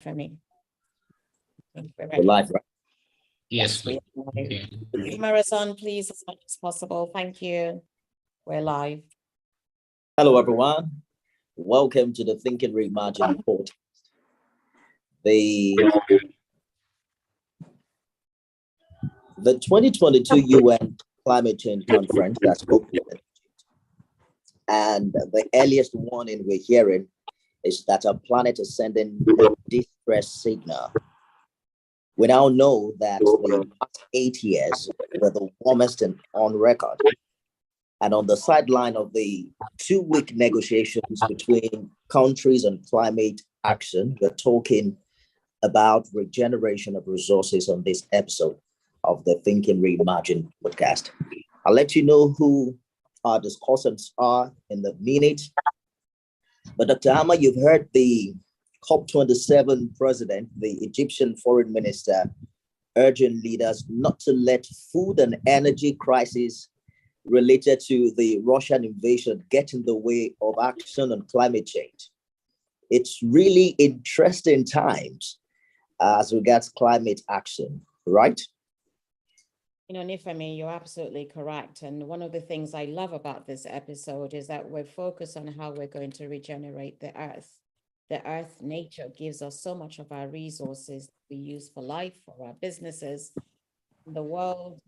for me. We're live, right? Yes, please. Camera is on, please, as much as possible. Thank you. We're live. Hello, everyone. Welcome to the Thinking Reimagined podcast. The 2022 UN Climate Change Conference that's open, and the earliest warning we're hearing is that our planet is sending a distress signal. We now know that the past 8 years were the warmest on record. And on the sideline of the 2-week negotiations between countries on climate action, we're talking about regeneration of resources on this episode of the Thinking Reimagined podcast. I'll let you know who our discussants are in a minute. But Dr. Amma, you've heard the COP27 president, the Egyptian foreign minister, urging leaders not to let food and energy crisis related to the Russian invasion get in the way of action on climate change. It's really interesting times as regards climate action, right? You know, Nifemi, you're absolutely correct. And one of the things I love about this episode is that we're focused on how we're going to regenerate the earth. The earth, nature, gives us so much of our resources we use for life, for our businesses. The world,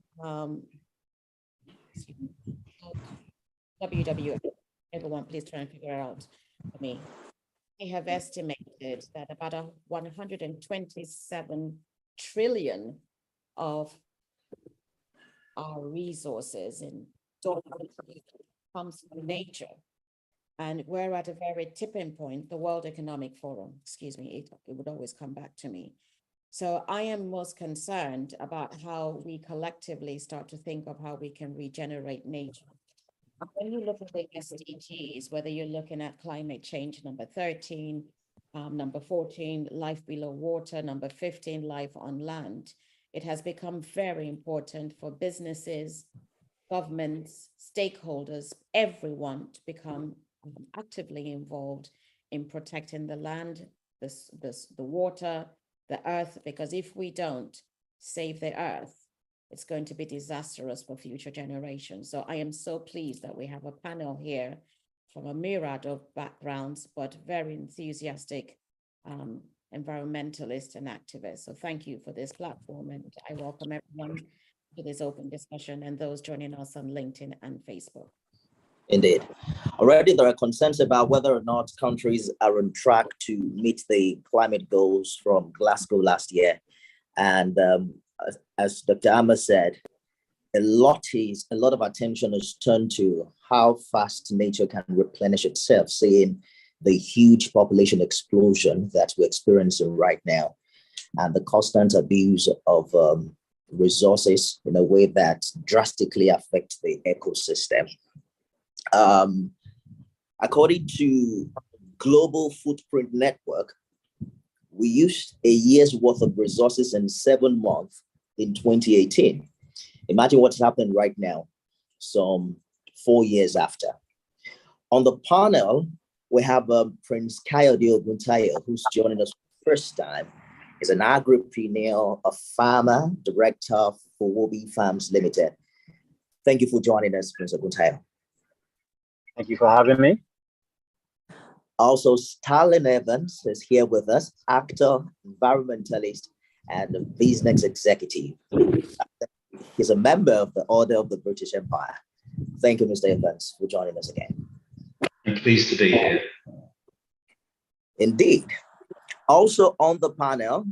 WWF, everyone please try and figure it out for me. They have estimated that about 127 trillion of our resources in comes from nature. And we're at a very tipping point, the World Economic Forum, excuse me, it would always come back to me. So I am most concerned about how we collectively start to think of how we can regenerate nature. When you look at the SDGs, whether you're looking at climate change, number 13, number 14, life below water, number 15, life on land, it has become very important for businesses, governments, stakeholders, everyone to become actively involved in protecting the land, the water, the earth, because if we don't save the earth, it's going to be disastrous for future generations. So I am so pleased that we have a panel here from a myriad of backgrounds, but very enthusiastic environmentalists and activists. So thank you for this platform, and I welcome everyone to this open discussion and those joining us on LinkedIn and Facebook. Indeed. Already there are concerns about whether or not countries are on track to meet the climate goals from Glasgow last year. And as Dr. Amma said, a lot of attention is turned to how fast nature can replenish itself, seeing the huge population explosion that we're experiencing right now and the constant abuse of resources in a way that drastically affects the ecosystem. According to Global Footprint Network, we used a year's worth of resources in 7 months in 2018. Imagine what's happening right now, some 4 years after. On the panel, we have Prince Kayode Oguntayo, who's joining us for the first time. He's an agripreneur, a farmer, director for Wobi Farms Limited. Thank you for joining us, Prince Oguntayo. Thank you for having me. Also, Stanley Evans is here with us, actor, environmentalist, and business executive. He's a member of the Order of the British Empire. Thank you, Mr. Evans, for joining us again. I'm pleased to be here. Indeed. Also on the panel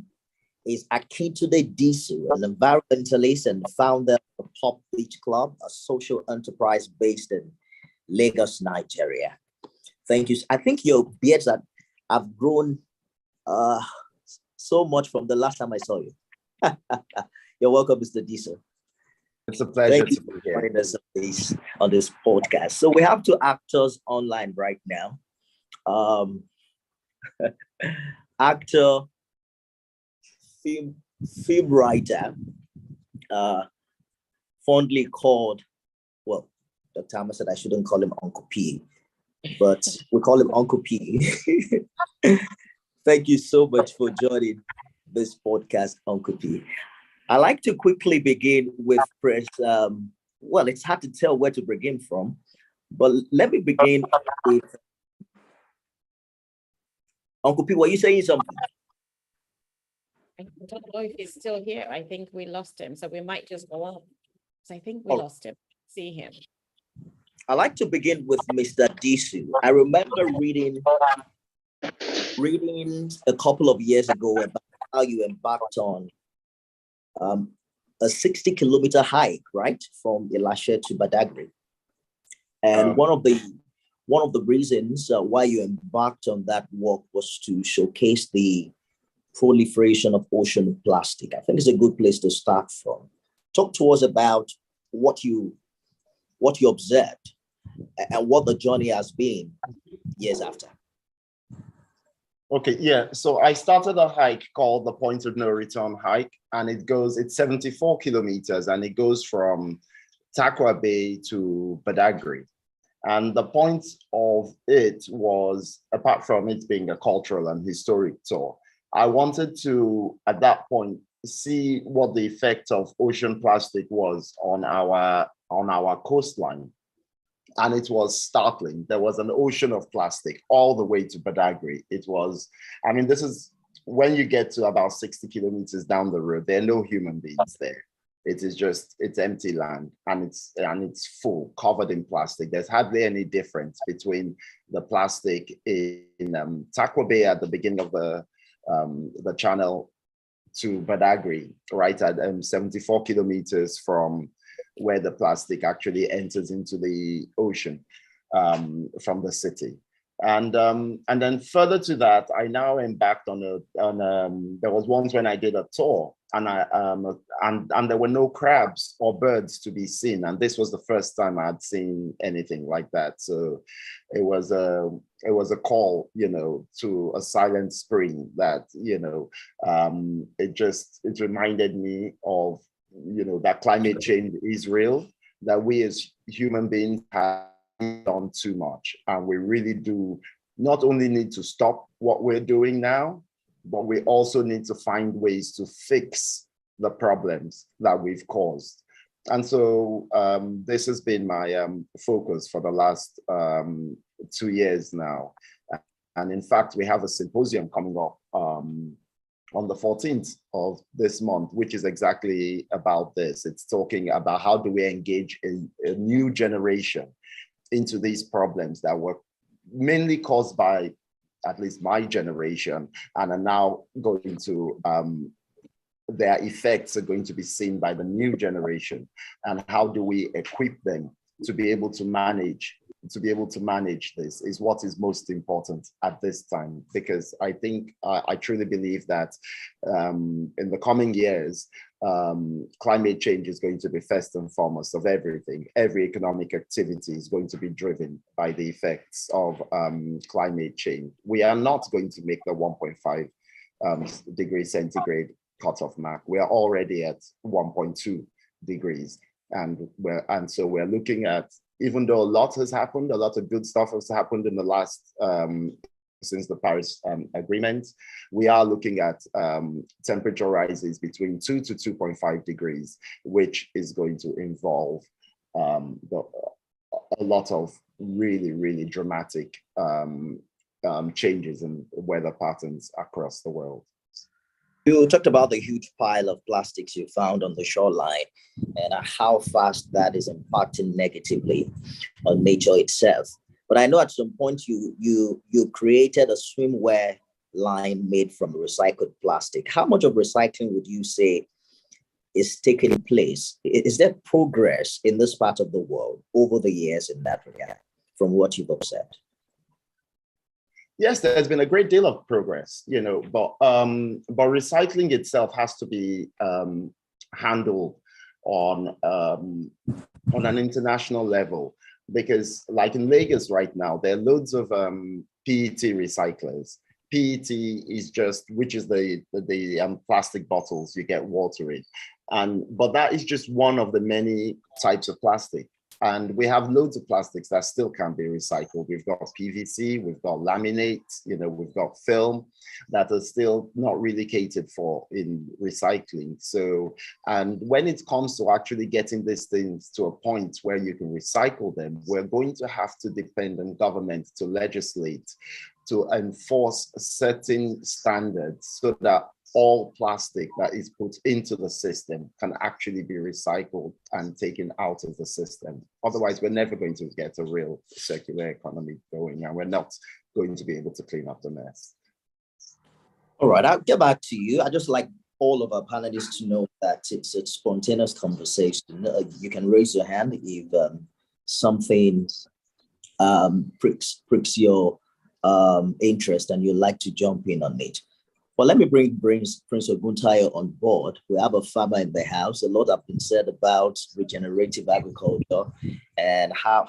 is Akintunde Disu, an environmentalist and founder of Pop Beach Club, a social enterprise based in Lagos, Nigeria. Thank you. I think your beards have grown so much from the last time I saw you. You're welcome, Mr. Disu. It's a pleasure Thank to be here. joining us on this podcast. So we have 2 actors online right now. Actor, film writer, fondly called, well, Dr. Thomas said I shouldn't call him Uncle P, but we call him Uncle P. Thank you so much for joining this podcast, Uncle P. I like to quickly begin with press. Well, it's hard to tell where to begin from, but let me begin with Uncle P. Were you saying something? I don't know if he's still here. I think we lost him, so we might just go on. So I think we lost him. See him. I like to begin with Mr. Disu. I remember reading a couple of years ago about how you embarked on a 60-kilometer hike, right, from Elisha to Badagry. And one of the reasons why you embarked on that walk was to showcase the proliferation of ocean plastic. I think it's a good place to start from. Talk to us about what you observed and what the journey has been years after. Okay, yeah. So I started a hike called the Point of No Return hike, and it's 74 kilometers, and it goes from Takwa Bay to Badagry. And the point of it was, apart from it being a cultural and historic tour, I wanted to, at that point, see what the effect of ocean plastic was on our coastline. And it was startling. There was an ocean of plastic all the way to Badagry. This is when you get to about 60 kilometers down the road, there are no human beings there. It's empty land, and it's full, covered in plastic. There's hardly any difference between the plastic in Takwa Bay at the beginning of the channel to Badagry, right at 74 kilometers from where the plastic actually enters into the ocean from the city. And then further to that, I now embarked on there was once when I did a tour, and there were no crabs or birds to be seen, and this was the first time I had seen anything like that. So it was a call, to a silent spring that, it reminded me of, that climate change is real, that we as human beings have done too much, and we really do not only need to stop what we're doing now, but we also need to find ways to fix the problems that we've caused. And so this has been my focus for the last 2 years now. And in fact, we have a symposium coming up on the 14th of this month, which is exactly about this. It's talking about how do we engage a new generation into these problems that were mainly caused by at least my generation, and are now going to, their effects are going to be seen by the new generation. And how do we equip them to be able to manage this is what is most important at this time, because I think I truly believe that in the coming years, climate change is going to be first and foremost of everything. Every economic activity is going to be driven by the effects of climate change. We are not going to make the 1.5 degrees centigrade cutoff mark. We are already at 1.2 degrees. And so we're looking at, even though a lot has happened, a lot of good stuff has happened in the last, since the Paris Agreement, we are looking at temperature rises between 2 to 2.5 degrees, which is going to involve a lot of really, really dramatic changes in weather patterns across the world. You talked about the huge pile of plastics you found on the shoreline and how fast that is impacting negatively on nature itself. But I know at some point you created a swimwear line made from recycled plastic. How much of recycling would you say is taking place? Is there progress in this part of the world over the years in that regard, from what you've observed? Yes, there's been a great deal of progress, but recycling itself has to be handled on an international level, because like in Lagos right now, there are loads of PET recyclers. PET is which is the plastic bottles you get water in, but that is just one of the many types of plastic. And we have loads of plastics that still can be recycled. We've got PVC, we've got laminate, we've got film that are still not really catered for in recycling. So, and when it comes to actually getting these things to a point where you can recycle them, we're going to have to depend on government to legislate, to enforce certain standards so that all plastic that is put into the system can actually be recycled and taken out of the system. Otherwise, we're never going to get a real circular economy going, and we're not going to be able to clean up the mess. All right, I'll get back to you. I just like all of our panelists to know that it's a spontaneous conversation. You can raise your hand if something pricks your interest and you'd like to jump in on it. Well, let me bring Prince Oguntayo on board. We have a farmer in the house. A lot have been said about regenerative agriculture and how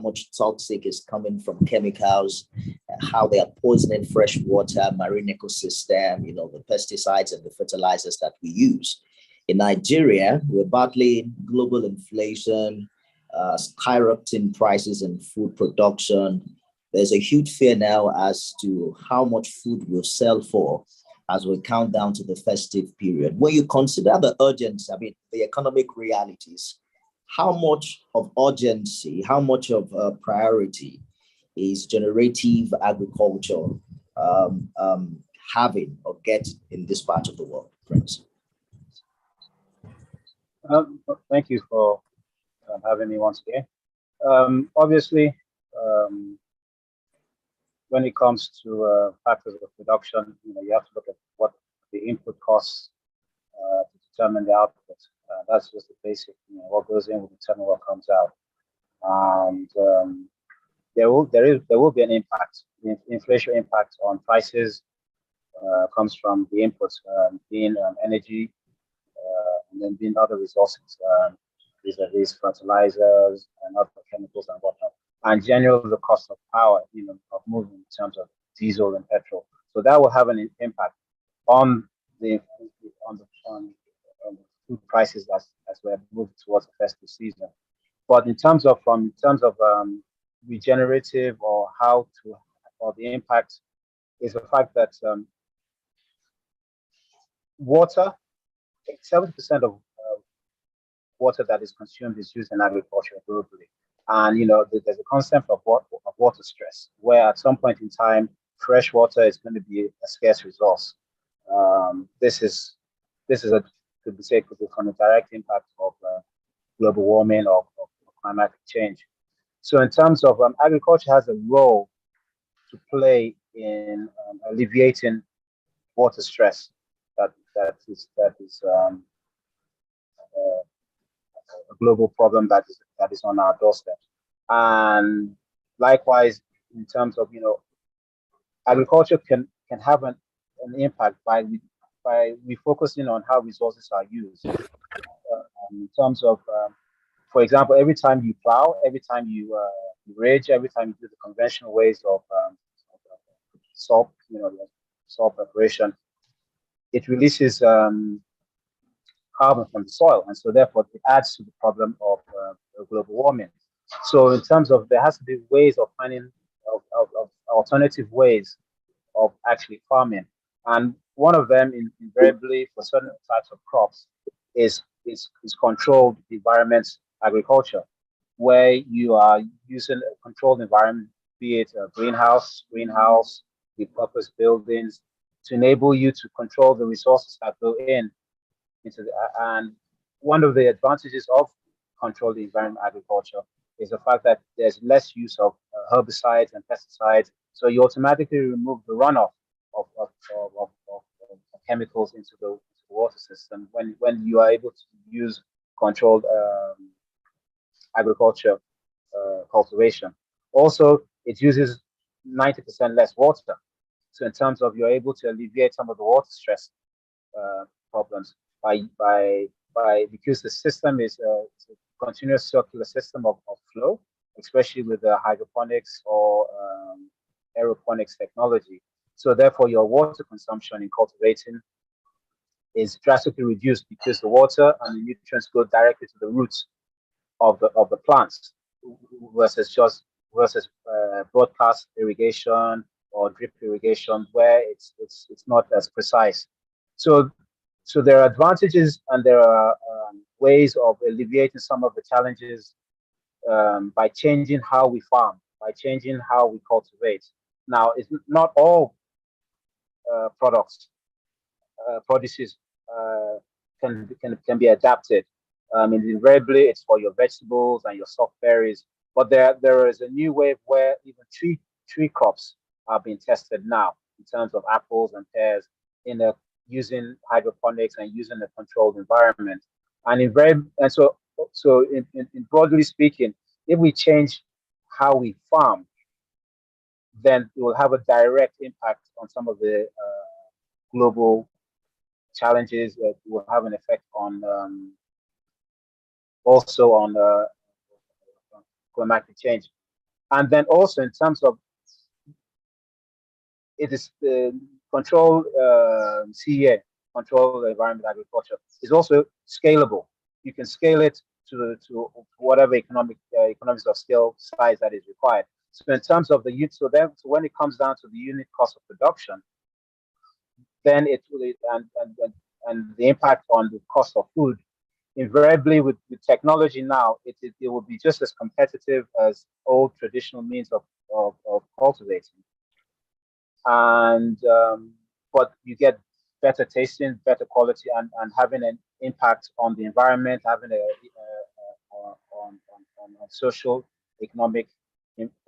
much toxic is coming from chemicals, how they are poisoning fresh water, marine ecosystem, the pesticides and the fertilizers that we use. In Nigeria, we're battling global inflation, skyrocketing prices in food production. There's a huge fear now as to how much food we'll sell for as we count down to the festive period. When you consider the urgency, the economic realities, how much of urgency, how much of priority is generative agriculture having or getting in this part of the world, Prince? Thank you for having me once again. Obviously, when it comes to factors of production, you have to look at what the input costs to determine the output. That's just the basic. What goes in will determine what comes out, and there will be an impact. The inflation impact on prices comes from the inputs, being energy, and then being other resources. These are fertilizers and other chemicals and whatnot. And generally the cost of power, of moving in terms of diesel and petrol. So that will have an impact on the food prices as we move towards the festive season. But in terms of regenerative or the impact is the fact that water, 70% of water that is consumed is used in agriculture globally. And there's a concept of water stress, where at some point in time, fresh water is going to be a scarce resource. This could be said from a direct impact of global warming or climatic change. So in terms of agriculture has a role to play in alleviating water stress that is a global problem that is on our doorstep. And likewise, in terms of agriculture can have an impact by refocusing on how resources are used. In terms of, for example, every time you plow, every time you ridge, every time you do the conventional ways of soil preparation, it releases carbon from the soil, and so therefore it adds to the problem of global warming. So in terms of, there has to be ways of finding of alternative ways of actually farming, and one of them invariably for certain types of crops is controlled environment agriculture, where you are using a controlled environment, be it a greenhouse, repurposed buildings, to enable you to control the resources that go into the, and one of the advantages of controlled environment agriculture is the fact that there's less use of herbicides and pesticides, so you automatically remove the runoff of chemicals into the water system when you are able to use controlled agriculture cultivation. Also, it uses 90% less water, so in terms of you're able to alleviate some of the water stress problems because the system is a continuous circular system of flow, especially with the hydroponics or aeroponics technology. So therefore, your water consumption in cultivating is drastically reduced because the water and the nutrients go directly to the roots of the plants versus just broadcast irrigation or drip irrigation, where it's not as precise. So there are advantages and there are ways of alleviating some of the challenges by changing how we farm, by changing how we cultivate. Now, it's not all produces can be adapted. Invariably, it's for your vegetables and your soft berries. But there is a new wave where even tree crops are being tested now in terms of apples and pears using hydroponics and using a controlled environment. So in broadly speaking, if we change how we farm, then it will have a direct impact on some of the global challenges that will have an effect on also on climatic change. And then also in terms of it is the control CEA, control environment agriculture, is also scalable. You can scale it to whatever economies of scale size that is required. So in terms of the youth, so when it comes down to the unit cost of production, then it will and the impact on the cost of food, invariably with technology now, it will be just as competitive as old traditional means of cultivating. And but you get better tasting, better quality, and having an impact on the environment, having on social, economic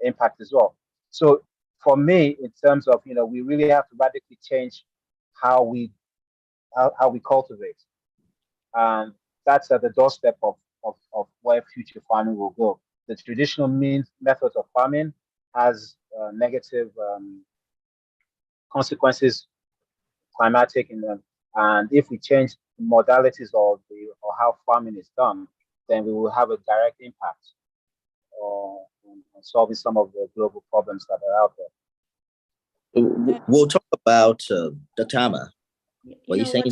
impact as well. So for me, in terms of, we really have to radically change how we cultivate. And that's at the doorstep of where future farming will go. The traditional methods of farming has negative consequences, climatic, and if we change the modalities or how farming is done, then we will have a direct impact on solving some of the global problems that are out there. We'll talk about the Tama. What you saying?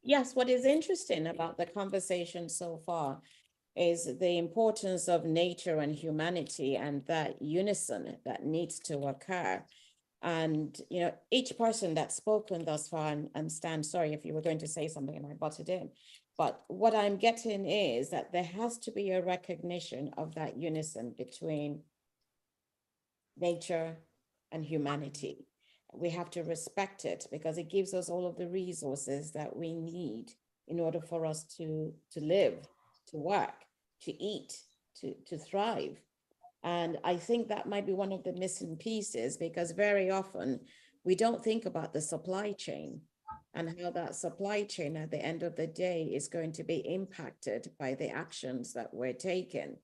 Yes, what is interesting about the conversation so far is the importance of nature and humanity and that unison that needs to occur. And, each person that's spoken thus far, and Stan, sorry if you were going to say something and I butted in, but what I'm getting is that there has to be a recognition of that unison between nature and humanity. We have to respect it because it gives us all of the resources that we need in order for us to live, to work, to eat, to thrive. And I think that might be one of the missing pieces, because very often we don't think about the supply chain and how that supply chain at the end of the day is going to be impacted by the actions that we're taking.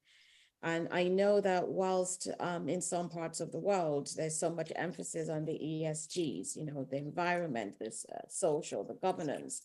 And I know that whilst in some parts of the world, there's so much emphasis on the ESGs, the environment, this social, the governance.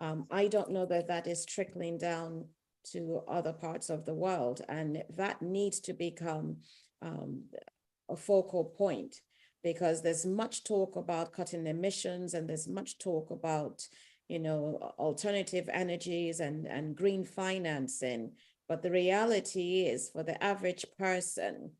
I don't know that that is trickling down to other parts of the world. And that needs to become a focal point, because there's much talk about cutting emissions and there's much talk about, alternative energies and green financing. But the reality is, for the average person,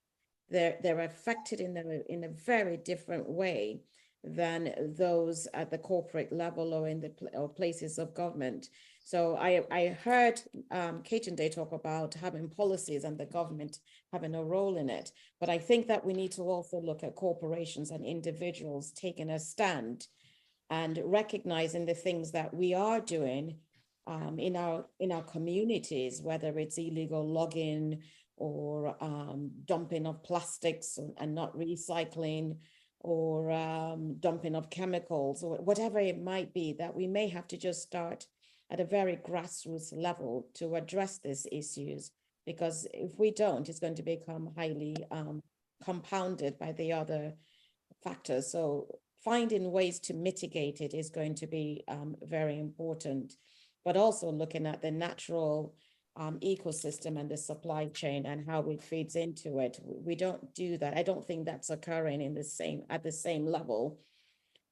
they're affected in a very different way than those at the corporate level or in the places of government. So I heard Kayode talk about having policies and the government having a role in it. But I think that we need to also look at corporations and individuals taking a stand and recognizing the things that we are doing in our communities, whether it's illegal logging or dumping of plastics and not recycling, or dumping of chemicals, or whatever it might be, that we may have to just start at a very grassroots level to address these issues. Because if we don't, it's going to become highly compounded by the other factors. So finding ways to mitigate it is going to be very important. But also looking at the natural ecosystem and the supply chain and how it feeds into it. We don't do that. I don't think that's occurring at the same level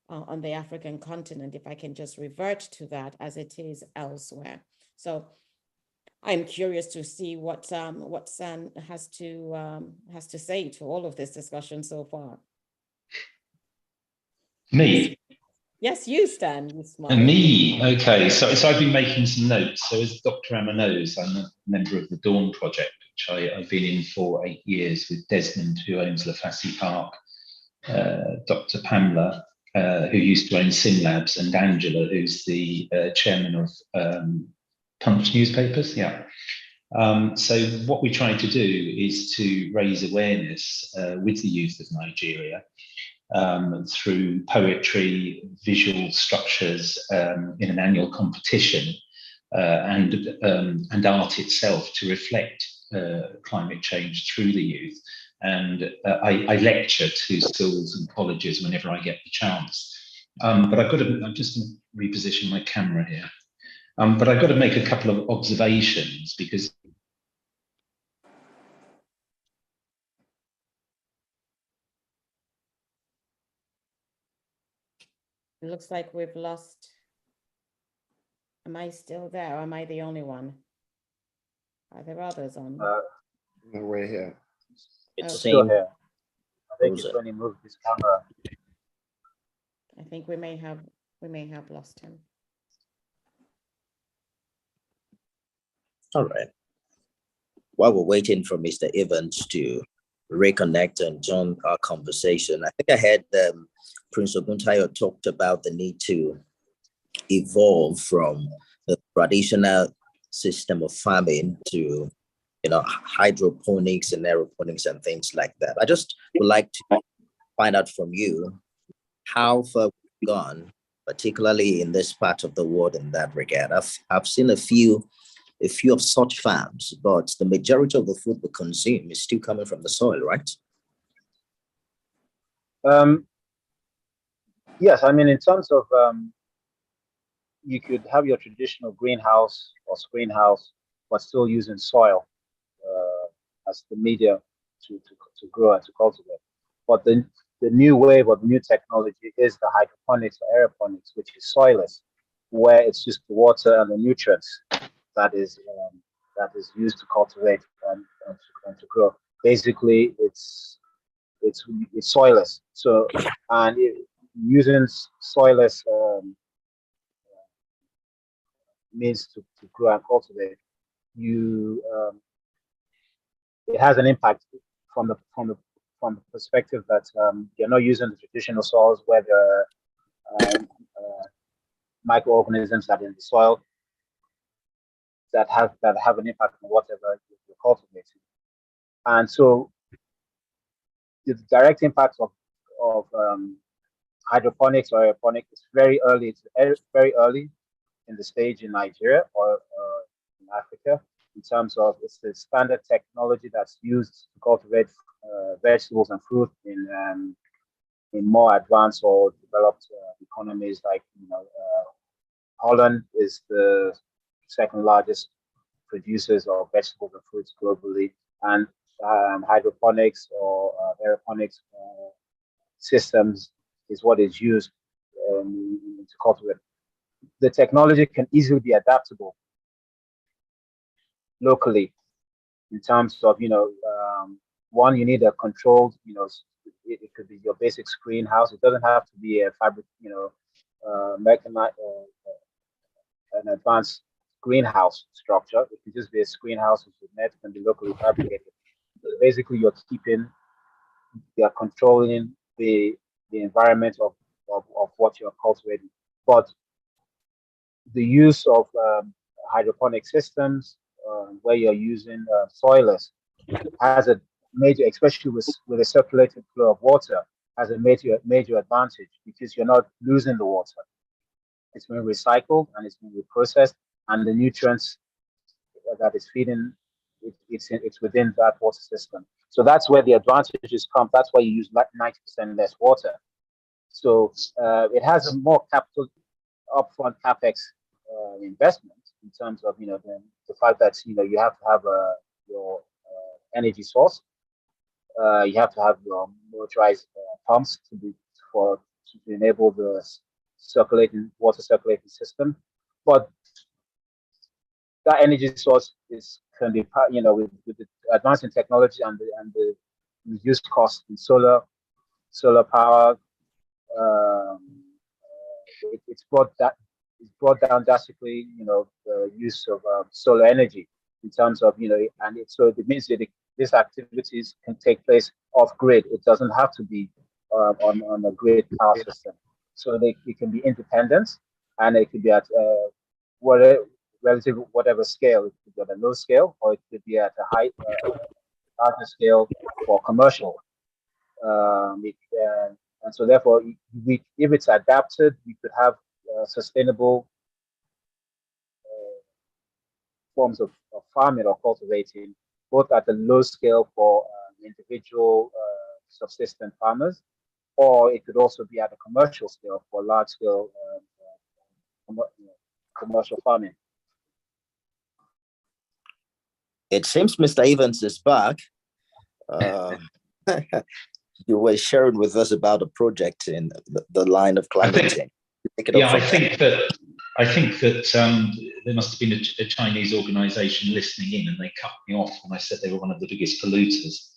on the African continent, if I can just revert to that, as it is elsewhere. So I'm curious to see what San has to say to all of this discussion so far. Me? Yes, you, Stan. You smile. And me, okay. So I've been making some notes. So as Dr. Emma knows, I'm a member of the Dawn Project, which I've been in for 8 years with Desmond, who owns Lafassie Park, Dr. Pamela, who used to own SimLabs, and Angela, who's the chairman of Punch newspapers. Yeah. So what we try to do is to raise awareness with the youth of Nigeria through poetry, visual structures in an annual competition, and art itself to reflect climate change through the youth. And I lecture to schools and colleges whenever I get the chance. But I'm just going to reposition my camera here. But I've got to make a couple of observations, because It looks like we've lost. Am I still there, or am I the only one? Are there others on? No, we're here. It's Okay. Still same. here. I think Who's it's it? when he moved his camera. I think we may have lost him. All right. While we're waiting for Mr. Evans to reconnect and join our conversation, I think I heard Prince Oguntayo talked about the need to evolve from the traditional system of farming to, hydroponics and aeroponics and things like that. I just would like to find out from you how far we've gone, particularly in this part of the world in that regard. I've seen a few of such farms, but the majority of the food we consume is still coming from the soil, right? Yes, I mean, in terms of you could have your traditional greenhouse or screenhouse, but still using soil as the media to grow and to cultivate. But the new wave or the new technology is the hydroponics or aeroponics, which is soilless, where it's just the water and the nutrients that is used to cultivate and to grow. Basically, it's soilless. So, and using soilless means to grow and cultivate, it has an impact from the perspective that you're not using the traditional soils where there are microorganisms that are in the soil that have an impact on whatever you're cultivating. And so the direct impact of hydroponics or aeroponics is very early. It's very early in the stage in Nigeria or in Africa, in terms of it's the standard technology that's used to cultivate vegetables and fruit in more advanced or developed economies, like Holland is the second largest producers of vegetables and fruits globally, and hydroponics or aeroponics systems is what is used to cultivate. The technology can easily be adaptable locally, in terms of one, you need a controlled, it could be your basic greenhouse. It doesn't have to be a fabric, mechanized, an advanced greenhouse structure. It can just be a greenhouse with net, can be locally fabricated. So basically, you're controlling the environment of what you're cultivating. But the use of hydroponic systems where you're using soilless has a major, especially with a circulating flow of water, has a major advantage, because you're not losing the water. It's being recycled and it's being reprocessed, and the nutrients that is feeding it's within that water system. So that's where the advantages come. That's why you use 90% less water. So it has a more capital upfront capex investment, in terms of the fact that you have to have your energy source. You have to have your motorized pumps to enable the water circulating system. But that energy source can be, with the advancing technology and the reduced cost in solar power. It's brought down drastically, the use of solar energy in terms of, so it means that these activities can take place off grid. It doesn't have to be on a grid power system. So it can be independent, and it could be at whatever scale. It could be at a low scale, or it could be at a larger scale for commercial. And so therefore, if it's adapted, we could have sustainable forms of farming or cultivating, both at a low scale for individual subsistence farmers, or it could also be at a commercial scale for large scale commercial farming. It seems Mr. Evans is back. You were sharing with us about a project in the line of climate change. I think that there must have been a Chinese organization listening in, and they cut me off when I said they were one of the biggest polluters.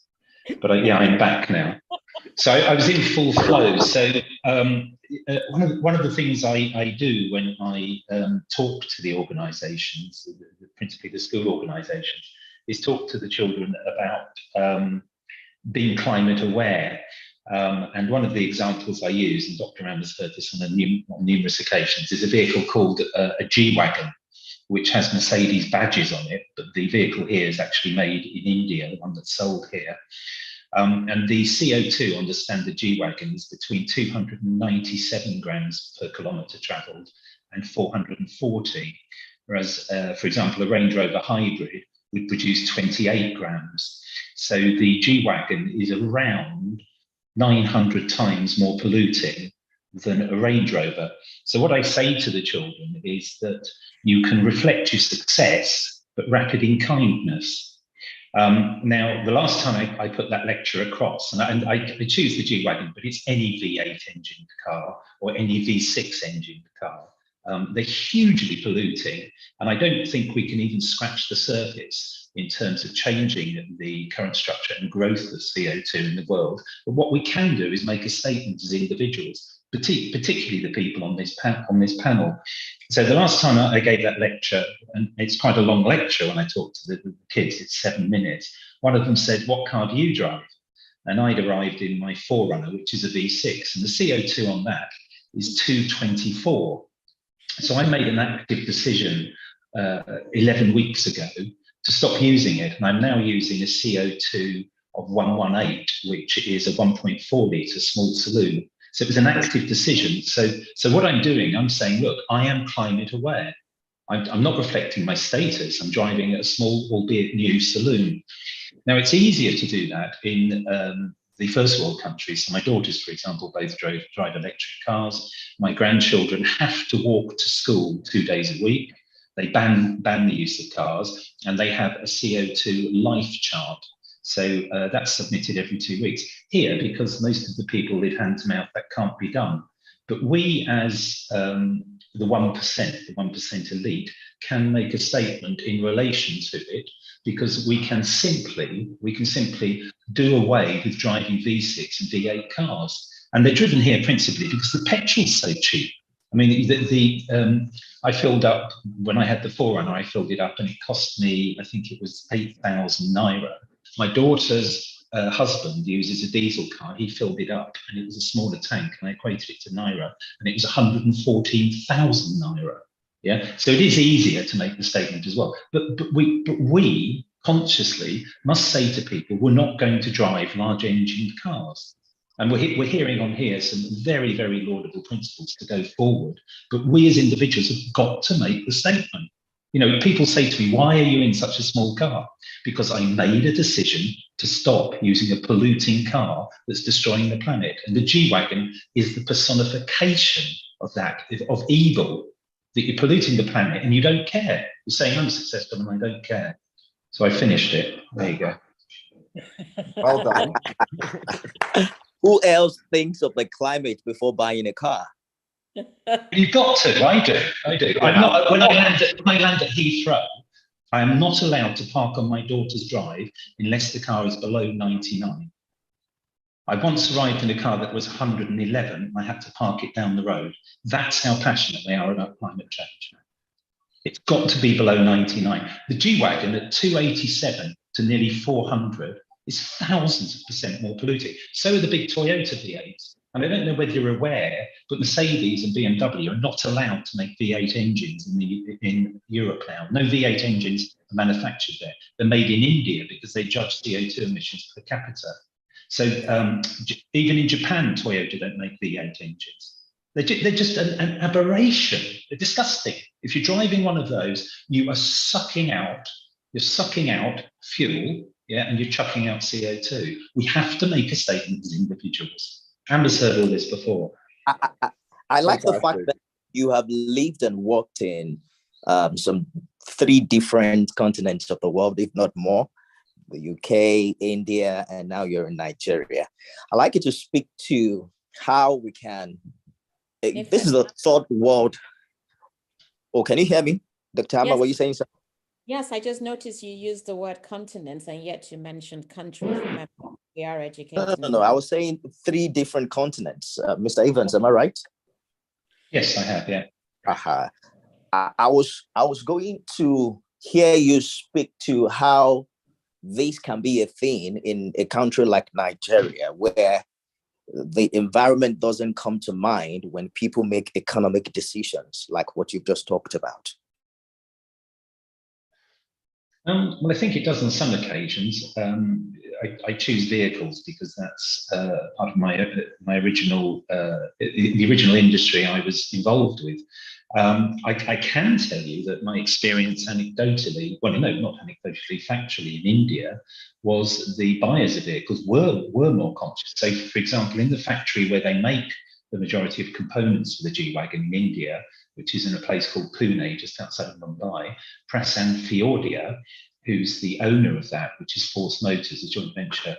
But I'm back now. So I was in full flow. So one of the things I do when I talk to the organizations, principally the school organizations, is talk to the children about being climate aware. And one of the examples I use, and Dr. Ram has heard this on numerous occasions, is a vehicle called a G-Wagon, which has Mercedes badges on it, but the vehicle here is actually made in India, the one that's sold here. And the CO2 on the standard G-Wagon is between 297 grams per kilometre travelled and 440, whereas, for example, a Range Rover hybrid would produce 28 grams. So the G-Wagon is around 900 times more polluting than a Range Rover. So what I say to the children is that you can reflect your success, but wrap it in kindness. Now, the last time I put that lecture across, and I choose the G-Wagon, but it's any V8 engined car or any V6 engined car. They're hugely polluting, and I don't think we can even scratch the surface in terms of changing the current structure and growth of CO2 in the world. But what we can do is make a statement as individuals, particularly the people on this panel. So the last time I gave that lecture, and it's quite a long lecture when I talk to the kids, it's 7 minutes. One of them said, "What car do you drive?" And I'd arrived in my 4Runner, which is a V6, and the CO2 on that is 224. So I made an active decision 11 weeks ago to stop using it, and I'm now using a CO2 of 118, which is a 1.4 litre small saloon. So it was an active decision. So what I'm doing, I'm saying, look, I am climate aware. I'm not reflecting my status. I'm driving a small, albeit new saloon. Now, it's easier to do that in the first world countries. So my daughters, for example, both drive electric cars. My grandchildren have to walk to school 2 days a week. They ban the use of cars, and they have a CO2 life chart. So that's submitted every 2 weeks. Here, because most of the people live hand to mouth, that can't be done. But we, as the 1% elite, can make a statement in relation to it, because we can simply do away with driving V6 and V8 cars. And they're driven here principally because the petrol's so cheap. I mean, I filled up, when I had the 4Runner, I filled it up and it cost me, I think it was 8,000 Naira. My daughter's husband uses a diesel car. He filled it up and it was a smaller tank, and I equated it to Naira, and it was 114,000 Naira. Yeah, so it is easier to make the statement as well. But we consciously must say to people, we're not going to drive large engined cars. And we're hearing on here some very, very laudable principles to go forward. But we as individuals have got to make the statement. You know, people say to me, why are you in such a small car? Because I made a decision to stop using a polluting car that's destroying the planet. And the G-Wagon is the personification of that, of evil, that you're polluting the planet and you don't care. You're saying I'm successful and I don't care. So I finished it. There you go. Well done. Who else thinks of the climate before buying a car? You've got to. I do. I'm not. When I land at Heathrow, I am not allowed to park on my daughter's drive unless the car is below 99. I once arrived in a car that was 111. I had to park it down the road. That's how passionate they are about climate change. It's got to be below 99. The G-Wagon at 287 to nearly 400 is thousands of percent more polluting. So are the big Toyota V8s. And I don't know whether you're aware, but Mercedes and BMW are not allowed to make V8 engines in Europe now. No V8 engines are manufactured there. They're made in India because they judge CO2 emissions per capita. So even in Japan, Toyota don't make V8 engines. They're just an aberration. They're disgusting. If you're driving one of those, you are sucking out fuel, yeah, and you're chucking out CO2. We have to make a statement as individuals. Amber's heard all this before. I like the fact Fantastic. that you have lived and worked in some 3 different continents of the world, if not more. The UK, India, and now you're in Nigeria. I'd like you to speak to how we can. This is a third world. Oh, can you hear me, Dr. Hammer? Yes. What are you saying, sir? Yes, I just noticed you used the word continents and yet you mentioned countries. Remember, we are educated. No. I was saying 3 different continents. Mr. Evans, am I right? Yes, I have, yeah. I was going to hear you speak to how this can be a thing in a country like Nigeria, where the environment doesn't come to mind when people make economic decisions like what you've just talked about. Well, I think it does on some occasions. I choose vehicles because that's part of my original the original industry I was involved with. I can tell you that my experience anecdotally, well, no, not anecdotally, factually in India, was the buyers of vehicles were more conscious. So, for example, in the factory where they make the majority of components for the G-Wagon in India, which is in a place called Pune, just outside of Mumbai, Prasanth Fiodia, who's the owner of that, which is Force Motors, a joint venture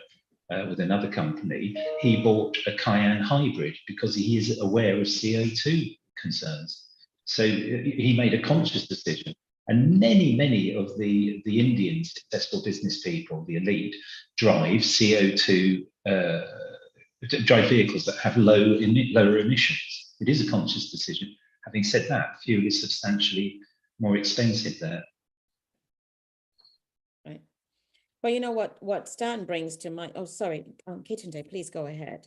with another company, he bought a Cayenne hybrid because he is aware of CO2 concerns. So he made a conscious decision. And many of the Indian successful business people, the elite, drive CO2, drive vehicles that have lower emissions. It is a conscious decision. Having said that, fuel is substantially more expensive there. Right. Well, you know what Stan brings to mind. Oh, sorry, Akintunde, please go ahead.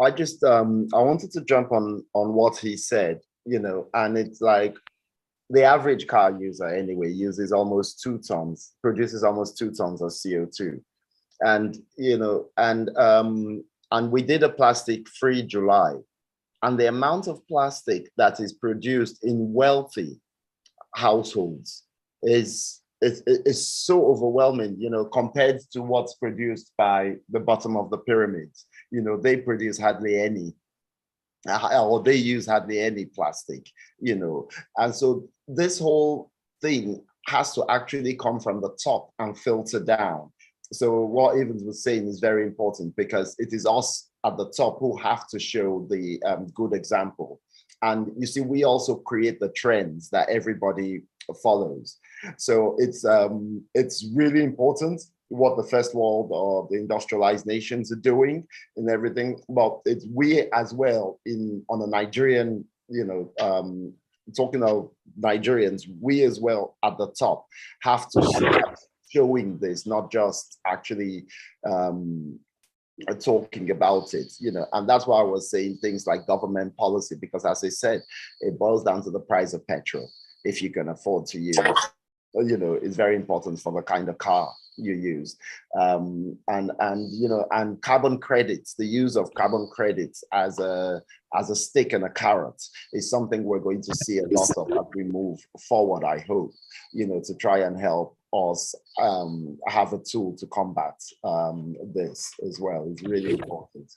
I just I wanted to jump on what he said, and it's like the average car user anyway uses almost 2 tons, produces almost 2 tons of CO2. And and we did a plastic-free July, and the amount of plastic that is produced in wealthy households is so overwhelming, compared to what's produced by the bottom of the pyramids. They produce hardly any, or they use hardly any plastic, and so this whole thing has to actually come from the top and filter down. So what Evans was saying is very important, because it is us at the top who have to show the good example. And you see, we also create the trends that everybody follows. So it's really important what the first world or the industrialized nations are doing and everything, but it's we as well on a Nigerian, talking of Nigerians, we as well at the top have to start showing this, not just actually talking about it, and that's why I was saying things like government policy, because as I said, it boils down to the price of petrol. If you can afford to use, it's very important for the kind of car you use, and carbon credits, the use of carbon credits as a stick and a carrot is something we're going to see a lot of as we move forward, I hope, to try and help us have a tool to combat this as well. It's really important.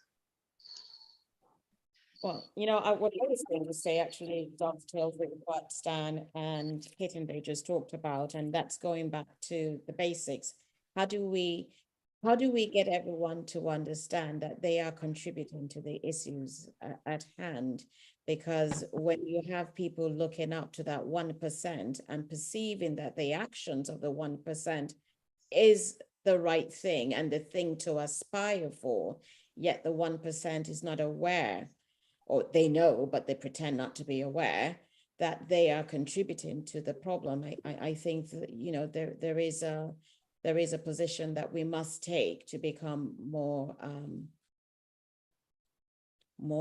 Well, what I was going to say actually dovetails with what Stan and Kayode just talked about, and that's going back to the basics. How do we get everyone to understand that they are contributing to the issues at hand? because when you have people looking up to that 1% and perceiving that the actions of the 1% is the right thing and the thing to aspire for, yet the 1% is not aware, or they know, but they pretend not to be aware that they are contributing to the problem. I think that, you know, there is a position that we must take to become more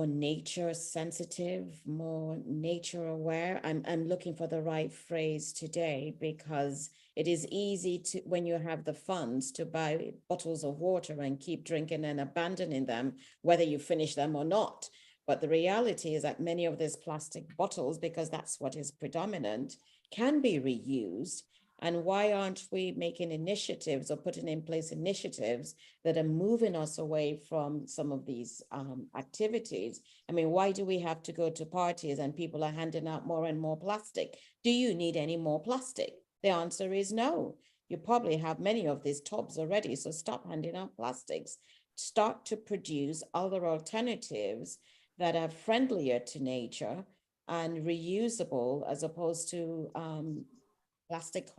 nature sensitive, more nature aware. I'm looking for the right phrase today, because it is easy to, when you have the funds, to buy bottles of water and keep drinking and abandoning them, whether you finish them or not. But the reality is that many of these plastic bottles, because that's what is predominant, can be reused. And why aren't we making initiatives or putting in place initiatives that are moving us away from some of these activities? I mean, why do we have to go to parties and people are handing out more and more plastic? Do you need any more plastic? The answer is no. You probably have many of these tubs already, so stop handing out plastics. Start to produce other alternatives that are friendlier to nature and reusable, as opposed to plastic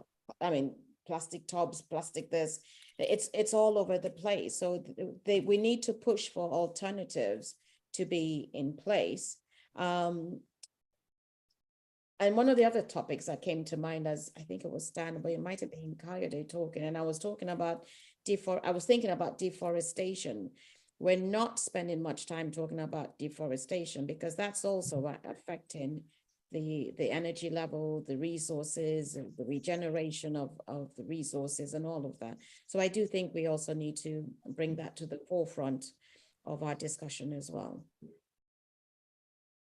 tubs, plastic this. It's all over the place. So we need to push for alternatives to be in place. And one of the other topics that came to mind, as I think it was Stanley, but it might have been Kayode talking, and I was thinking about deforestation. We're not spending much time talking about deforestation, because that's also affecting the energy level, the resources, the regeneration of the resources and all of that. So I do think we also need to bring that to the forefront of our discussion as well.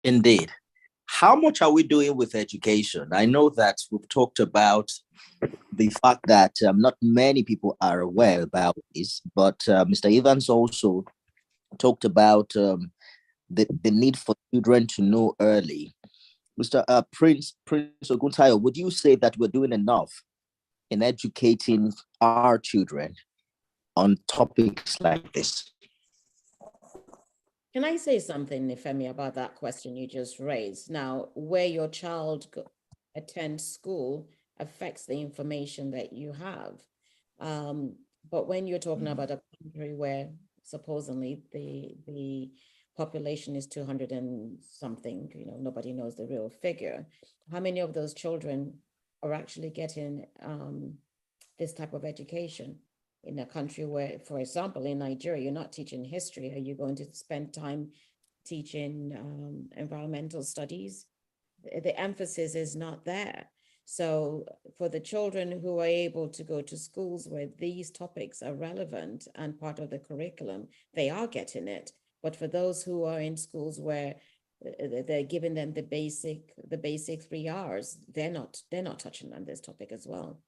Indeed. How much are we doing with education? I know that we've talked about the fact that not many people are aware about this, but Mr. Evans also talked about the need for children to know early. Mr. Prince Oguntayo, would you say that we're doing enough in educating our children on topics like this? Can I say something, Nifemi, about that question you just raised? Now, where your child attends school affects the information that you have. But when you're talking about a country where supposedly the population is 200 and something, you know, nobody knows the real figure. How many of those children are actually getting this type of education in a country where, for example, in Nigeria, you're not teaching history? Are you going to spend time teaching environmental studies? The emphasis is not there. So for the children who are able to go to schools where these topics are relevant and part of the curriculum, they are getting it. But for those who are in schools where they're giving them the basic 3 Rs, they're not touching on this topic as well.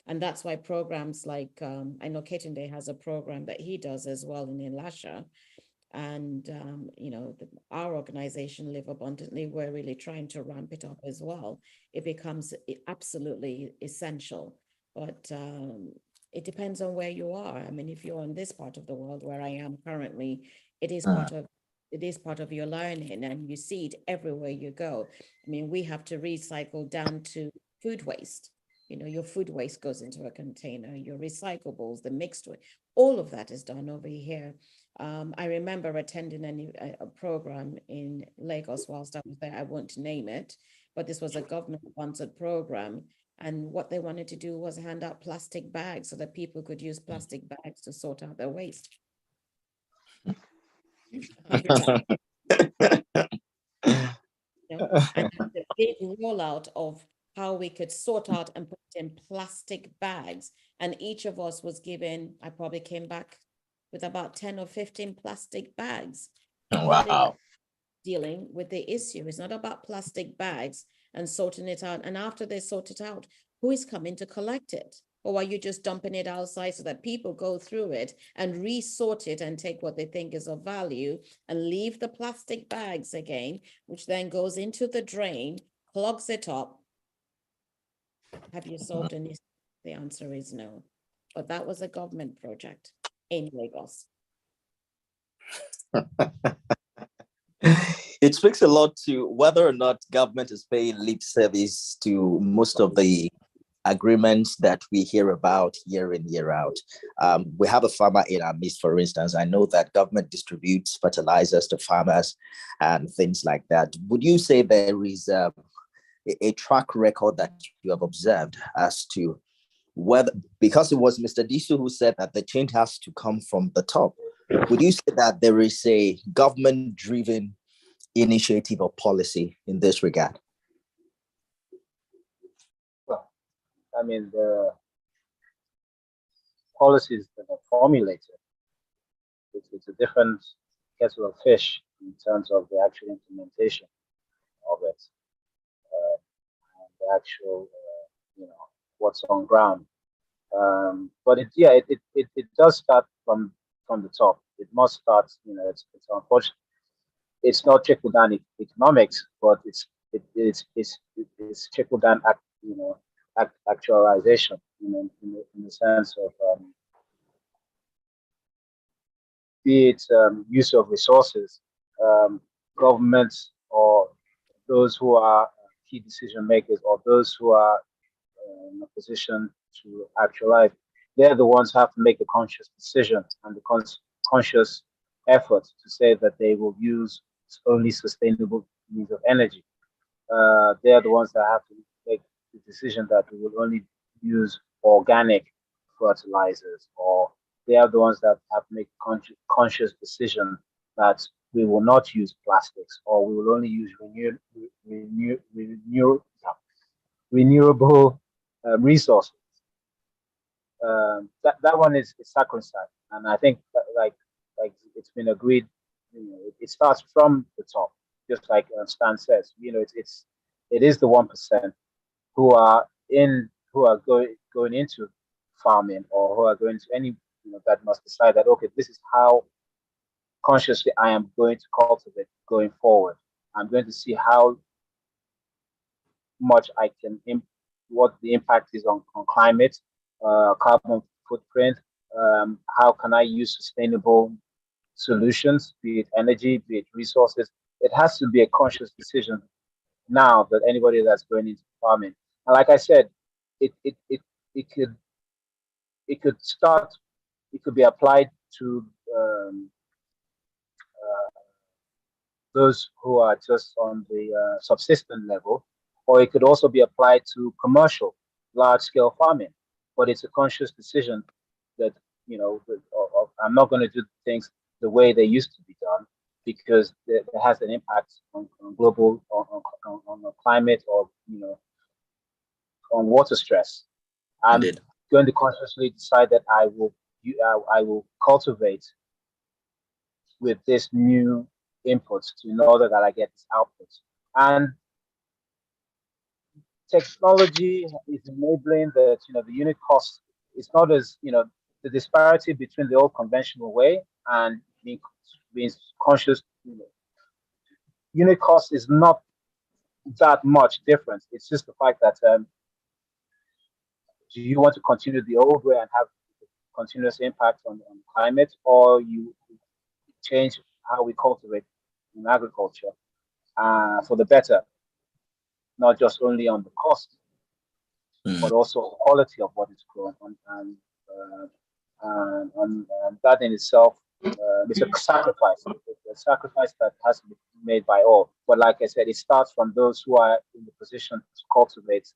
And that's why programs like, I know Akintunde has a program that he does as well in Elisha. And, you know, our organization, Live Abundantly, we're really trying to ramp it up as well. It becomes absolutely essential, but it depends on where you are. I mean, if you're in this part of the world where I am currently, it is part of your learning, and you see it everywhere you go. I mean, we have to recycle down to food waste. You know, your food waste goes into a container, your recyclables, the mixed waste, all of that is done over here. I remember attending a program in Lagos whilst I was there. I won't name it, but this was a government-sponsored program. And what they wanted to do was hand out plastic bags so that people could use plastic bags to sort out their waste. And the big rollout of how we could sort out and put in plastic bags. And each of us was given, I probably came back with about 10 or 15 plastic bags. Wow. Dealing with the issue. It's not about plastic bags and sorting it out. And after they sort it out, who is coming to collect it? Or are you just dumping it outside so that people go through it and resort it and take what they think is of value and leave the plastic bags again, which then goes into the drain, clogs it up? Have you solved any? The answer is no. But that was a government project in Lagos. it speaks a lot to whether or not government is paying lip service to most of the agreements that we hear about year in, year out. We have a farmer in our midst, for instance. I know that government distributes fertilizers to farmers and things like that. Would you say there is a track record that you have observed as to whether, because it was Mr. Disu who said that the change has to come from the top, would you say that there is a government-driven initiative or policy in this regard? Well, I mean, the policies that are formulated, it's a different kettle of fish in terms of the actual implementation of it, and the actual, what's on ground. But it does start from the top. It must start, it's unfortunate. It's not trickle down economics, but it's trickle down actualization, in the sense of be it use of resources, governments or those who are key decision makers or those who are in a position to actualize, they're the ones who have to make the conscious decision and the conscious effort to say that they will use only sustainable means of energy. They're the ones that have to make the decision that we will only use organic fertilizers, or they are the ones that have to make conscious decision that we will not use plastics, or we will only use renewable resources. That one is sacrosanct, and I think that, like it's been agreed. It starts from the top, just like Stan says. It is the 1% who are going into farming, or who are going to any, that must decide that, okay, this is how consciously I am going to cultivate going forward. I'm going to see how much I can what the impact is on climate, carbon footprint. How can I use sustainable solutions, be it energy, be it resources? It has to be a conscious decision now that anybody that's going into farming. And like I said, it could be applied to those who are just on the subsistence level, or it could also be applied to commercial, large-scale farming. But it's a conscious decision that, I'm not going to do things the way they used to be done, because it has an impact on global, on the climate, or, on water stress. I'm going to consciously decide that I will cultivate with this new inputs in order that I get this output. And technology is enabling that, the unit cost is not as, the disparity between the old conventional way and being conscious. Unit cost is not that much different. It's just the fact that do you want to continue the old way and have continuous impact on climate, or you change how we cultivate in agriculture for the better, not just only on the cost, but also the quality of what is grown, and that in itself is a sacrifice that has to be made by all. But like I said, it starts from those who are in the position to cultivate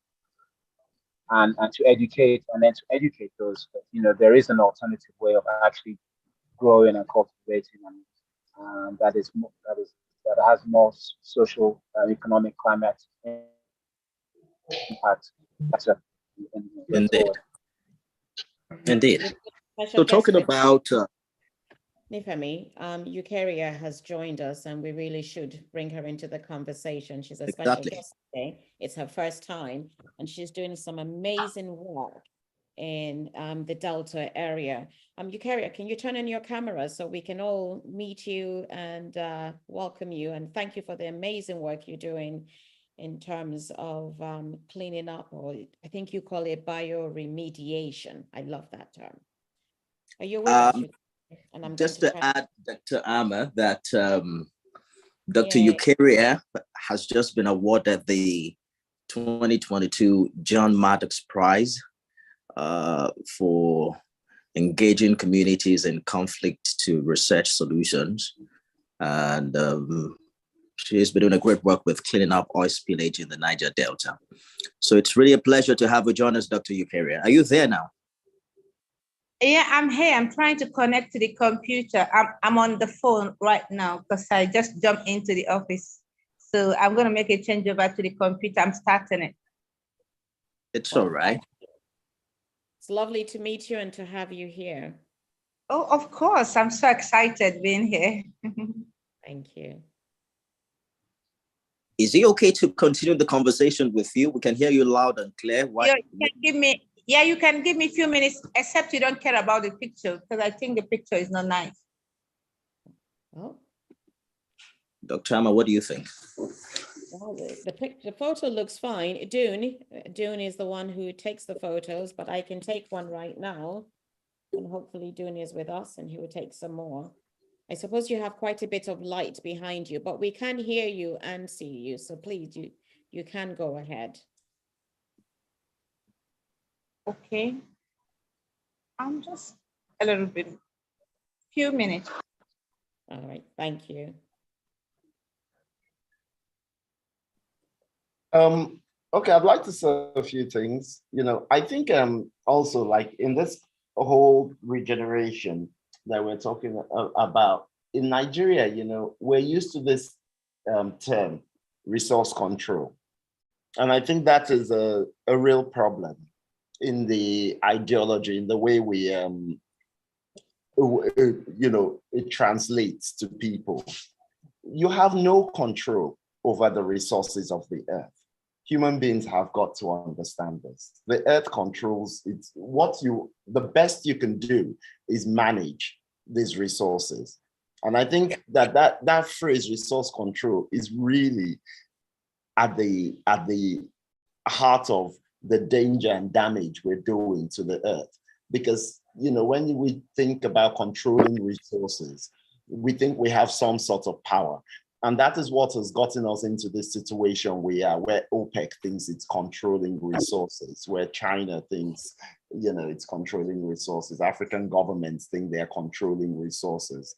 and to educate, and then to educate those that, there is an alternative way of actually growing and cultivating, and that has more social, economic, climate impact. Indeed. So talking about Nifemi, Eucharia has joined us, and we really should bring her into the conversation. She's a special guest today. It's her first time, and she's doing some amazing work in the Delta area. Eucharia, can you turn on your camera so we can all meet you and welcome you, and thank you for the amazing work you're doing in terms of cleaning up, or I think you call it bioremediation. I love that term. Are you with us? And I'm just to add, Dr. Amma, that Dr. Yay. Eucharia has just been awarded the 2022 John Maddox Prize for engaging communities in conflict to research solutions. And she's been doing a great work with cleaning up oil spillage in the Niger Delta. So it's really a pleasure to have you join us, Dr. Eucharia. Are you there now? Yeah, I'm here. I'm trying to connect to the computer. I'm on the phone right now because I just jumped into the office. So I'm going to make a change over to the computer. I'm starting it. It's all right. It's lovely to meet you and to have you here. Oh, of course. I'm so excited being here. Thank you. Is it okay to continue the conversation with you? We can hear you loud and clear. You can give me a few minutes, except you don't care about the picture, because I think the picture is not nice. Oh. Dr. Amma, what do you think? Well, the photo looks fine. Dune is the one who takes the photos, but I can take one right now. And hopefully Dune is with us and he will take some more. I suppose you have quite a bit of light behind you, but we can hear you and see you. So please, you can go ahead. Okay. I'm just a little bit, few minutes. All right, thank you. Okay, I'd like to say a few things. I think also like in this whole regeneration that we're talking about in Nigeria, we're used to this term, resource control. And I think that is a real problem in the ideology, in the way we, it translates to people. You have no control over the resources of the earth. Human beings have got to understand this. The earth controls it. The best you can do is manage these resources. And I think that phrase resource control is really at the heart of the danger and damage we're doing to the earth. Because, when we think about controlling resources, we think we have some sort of power. And that is what has gotten us into this situation we are, where OPEC thinks it's controlling resources, where China thinks, it's controlling resources. African governments think they're controlling resources.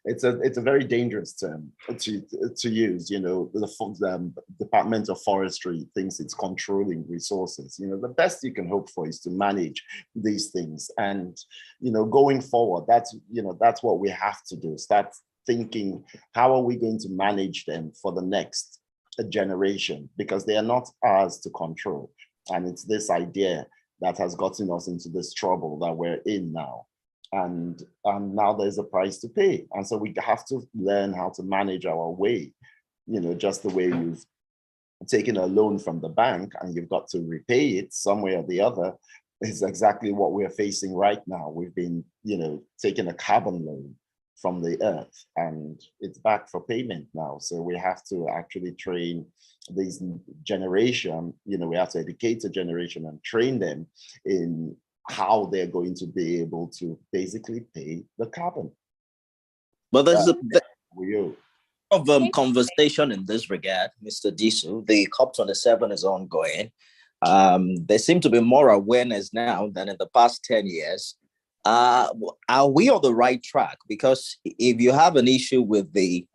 It's a very dangerous term to use. The Department of Forestry thinks it's controlling resources. The best you can hope for is to manage these things. And, going forward, that's what we have to do. Start thinking, how are we going to manage them for the next generation? Because they are not ours to control. And it's this idea that has gotten us into this trouble that we're in now. And now there's a price to pay. And so we have to learn how to manage our way, just the way you've taken a loan from the bank and you've got to repay it some way or the other is exactly what we're facing right now. We've been, taking a carbon loan from the earth and it's back for payment now. So we have to actually train this generation, we have to educate the generation and train them in how they're going to be able to basically pay the carbon. But there's a bit of conversation in this regard, Mr. Disu. The COP27 is ongoing. There seems to be more awareness now than in the past 10 years. Are we on the right track? Because if you have an issue with the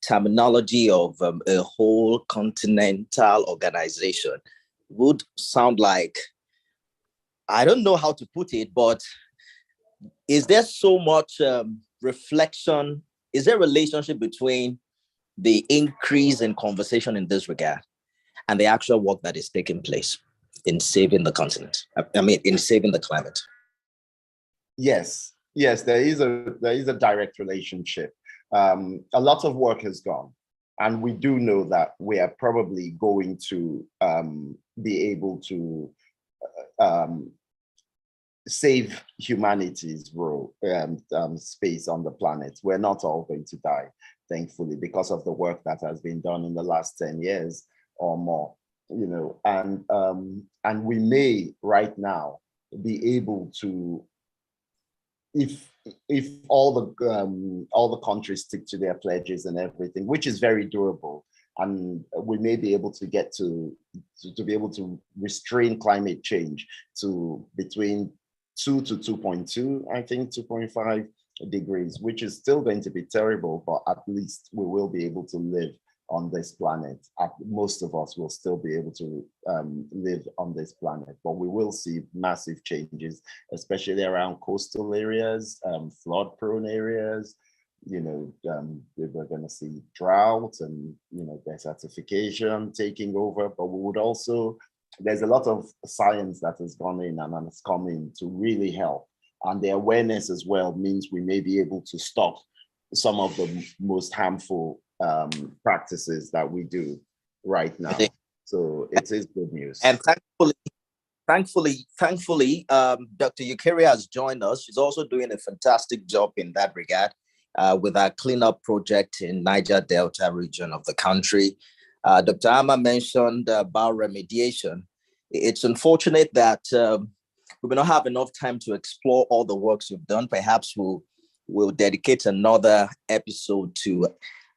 terminology of a whole continental organization, would sound like, I don't know how to put it, but is there so much reflection? Is there a relationship between the increase in conversation in this regard and the actual work that is taking place in saving the continent? In saving the climate? Yes, there is a direct relationship. A lot of work has gone, and we do know that we are probably going to be able to save humanity's role, space on the planet. We're not all going to die, thankfully, because of the work that has been done in the last 10 years or more. And we may right now be able to, if if all the countries stick to their pledges and everything, which is very durable, and we may be able to get to be able to restrain climate change to between 2 to 2.2, I think 2.5 degrees, which is still going to be terrible, but at least we will be able to live on this planet. Most of us will still be able to live on this planet, but we will see massive changes, especially around coastal areas, flood-prone areas. You know, we're going to see drought and, you know, desertification taking over, but we would also, there's a lot of science that has gone in and has come in to really help. And the awareness as well means we may be able to stop some of the most harmful practices that we do right now. So it is good news. And thankfully, Dr. Eucharia has joined us. She's also doing a fantastic job in that regard with our cleanup project in Niger Delta region of the country. Dr. Ama mentioned bioremediation. It's unfortunate that we will not have enough time to explore all the works you've done. Perhaps we'll dedicate another episode to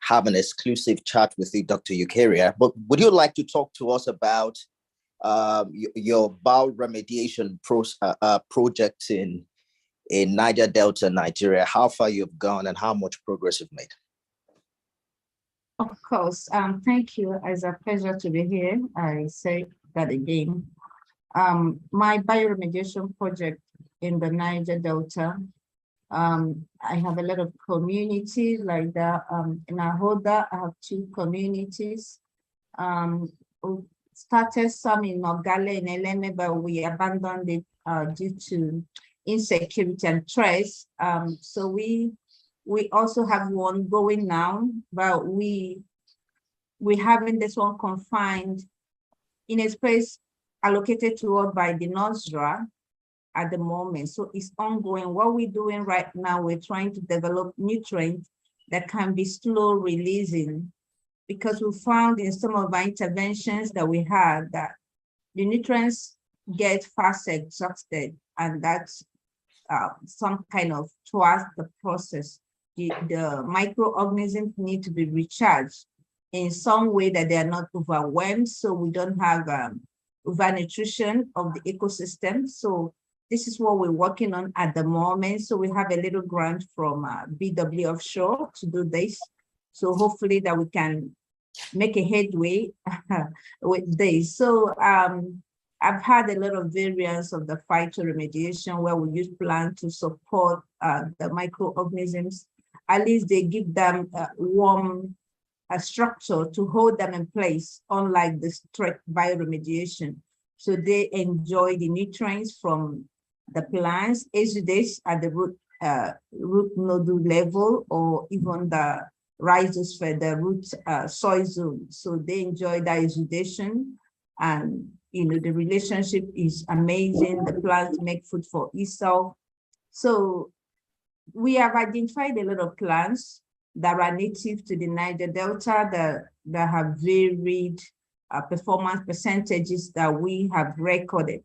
have an exclusive chat with you, Dr. Eucharia. But would you like to talk to us about your bioremediation project in Niger Delta, Nigeria, how far you've gone and how much progress you've made? Of course. Thank you. It's a pleasure to be here. I say that again. My bioremediation project in the Niger Delta, I have a lot of communities like that. In Ahoda, I have 2 communities. We started some in Nogale and Eleme, but we abandoned it due to insecurity and stress. So we also have one going now, but we having this one confined in a space allocated to us by the NOSDRA at the moment. So it's ongoing. What we're doing right now, we're trying to develop nutrients that can be slow releasing, because we found in some of our interventions that we had that the nutrients get fast exhausted, and that's some kind of towards the process. The microorganisms need to be recharged in some way that they are not overwhelmed, so we don't have overnutrition of the ecosystem. So this is what we're working on at the moment. So we have a little grant from BW Offshore to do this. So hopefully that we can make a headway with this. So I've had a lot of variants of the phytoremediation where we use plants to support the microorganisms. At least they give them a structure to hold them in place, unlike the strict bioremediation. So they enjoy the nutrients from the plants, exudates at the root nodule level, or even the rhizosphere, the root soil zone. So they enjoy that exudation, and you know the relationship is amazing. The plants make food for itself. So we have identified a lot of plants that are native to the Niger Delta that have varied performance percentages that we have recorded.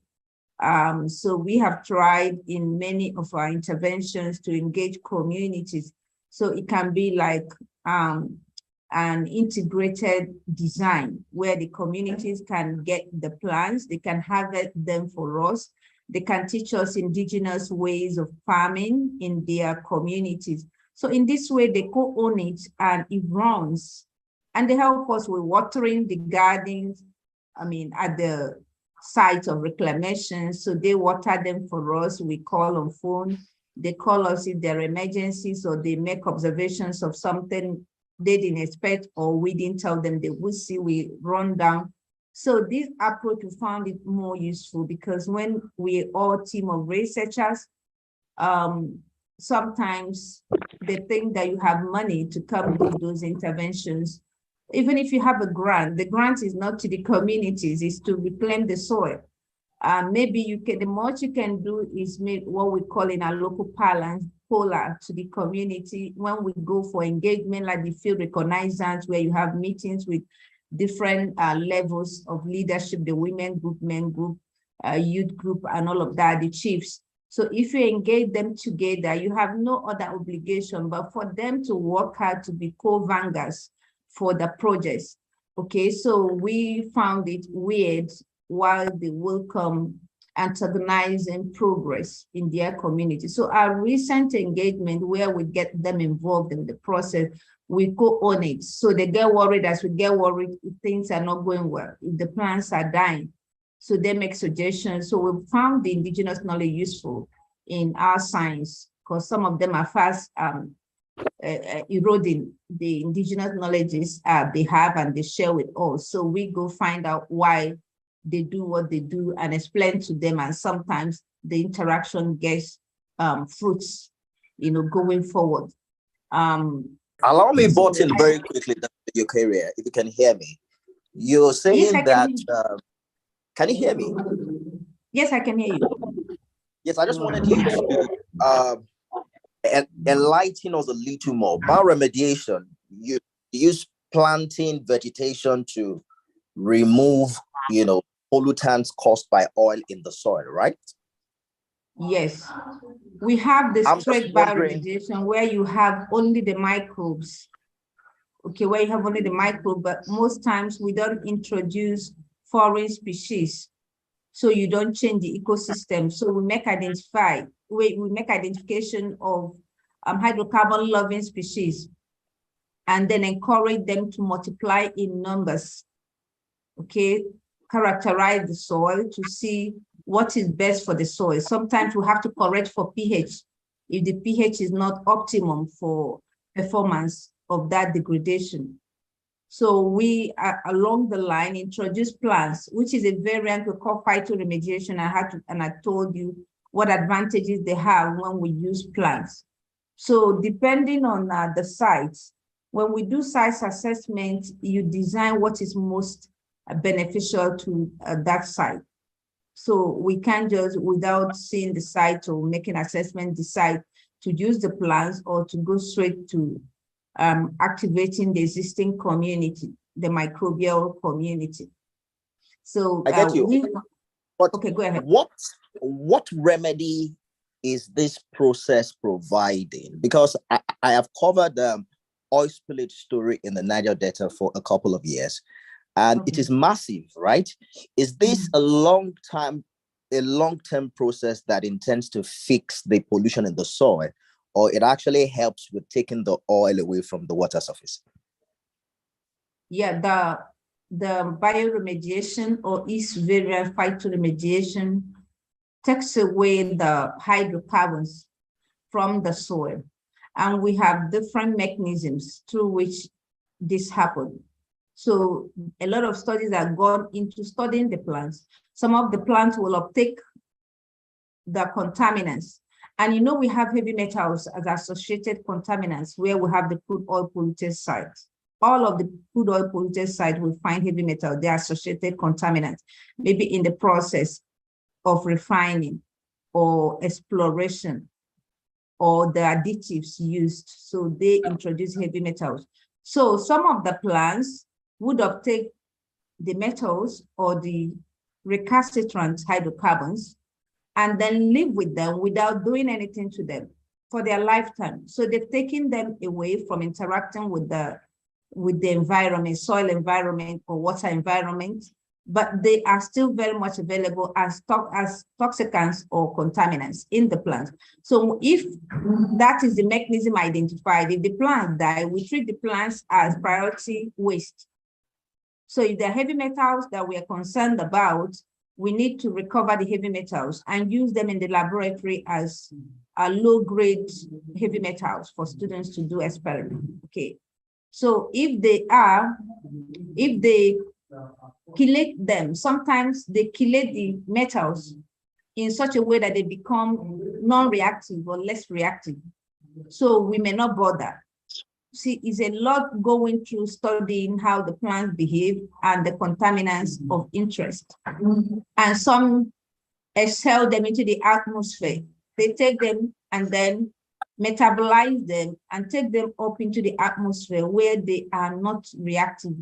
So we have tried in many of our interventions to engage communities. So it can be like an integrated design where the communities can get the plants, they can harvest them for us, they can teach us indigenous ways of farming in their communities. So in this way, they co-own it and it runs. And they help us with watering the gardens, at the site of reclamation. So they water them for us. We call on phone. They call us if there are emergencies or they make observations of something they didn't expect or we didn't tell them they would see, we run down. So this approach, we found it more useful because when we all team of researchers, sometimes they think that you have money to come do those interventions. Even if you have a grant, the grant is not to the communities, it's to reclaim the soil. Maybe you can, the most you can do is make what we call in our local parlance, polar to the community. When we go for engagement, like the field reconnaissance, where you have meetings with different levels of leadership, the women group, men group, youth group, and all of that, the chiefs. So if you engage them together, you have no other obligation but for them to work hard to be co-vanguards for the projects. Okay, so we found it weird while they welcome antagonizing progress in their community. So our recent engagement where we get them involved in the process, we co-own it. So they get worried as we get worried if things are not going well, if the plants are dying. So they make suggestions. So we found the indigenous knowledge useful in our science because some of them are fast eroding the indigenous knowledges they have and they share with us. So we go find out why they do what they do and explain to them. And sometimes the interaction gets fruits, going forward. Allow me button very quickly, Dr. Eucharia, if you can hear me. You're saying yes, that, can you hear me? Yes, I can hear you. Yes, I just wanted you to enlighten us a little more. Bioremediation, you use planting vegetation to remove, pollutants caused by oil in the soil, right? Yes, we have the straight bioremediation where you have only the microbes. Okay, where you have only the microbe, but most times we don't introduce foreign species. So you don't change the ecosystem. So we make identification of hydrocarbon loving species and then encourage them to multiply in numbers. Okay, characterize the soil to see what is best for the soil. Sometimes we have to correct for pH if the pH is not optimum for performance of that degradation. So we along the line introduce plants, which is a variant we call phytoremediation. I told you what advantages they have when we use plants. So depending on the sites, when we do site assessment, you design what is most beneficial to that site. So we can't just, without seeing the site or making assessment, decide to use the plants or to go straight to activating the existing community, the microbial community. So I get you. Okay, go ahead. What remedy is this process providing? Because I have covered the oil spillage story in the Niger Delta for a couple of years, and it is massive, right? Is this a long-term process that intends to fix the pollution in the soil, or it actually helps with taking the oil away from the water surface? Yeah, the bioremediation or East variant phytoremediation takes away the hydrocarbons from the soil. And we have different mechanisms through which this happens. So a lot of studies have gone into studying the plants. Some of the plants will uptake the contaminants. And we have heavy metals as associated contaminants where we have the crude oil polluted sites. All of the crude oil polluted sites will find heavy metal, they are associated contaminants, maybe in the process of refining or exploration or the additives used. So they introduce heavy metals. So some of the plants would uptake the metals or the recalcitrant hydrocarbons and then live with them without doing anything to them for their lifetime. So they've taken them away from interacting with the environment, soil environment or water environment, but they are still very much available as toxicants or contaminants in the plant. So if that is the mechanism identified, if the plants die, we treat the plants as priority waste. So if there are heavy metals that we are concerned about, we need to recover the heavy metals and use them in the laboratory as low-grade heavy metals for students to do experiments. Okay. So if they chelate them, sometimes they chelate the metals in such a way that they become non-reactive or less reactive. So we may not bother. See, it's a lot going through studying how the plants behave and the contaminants of interest. And some exhale them into the atmosphere. They take them and then metabolize them and take them up into the atmosphere where they are not reactive.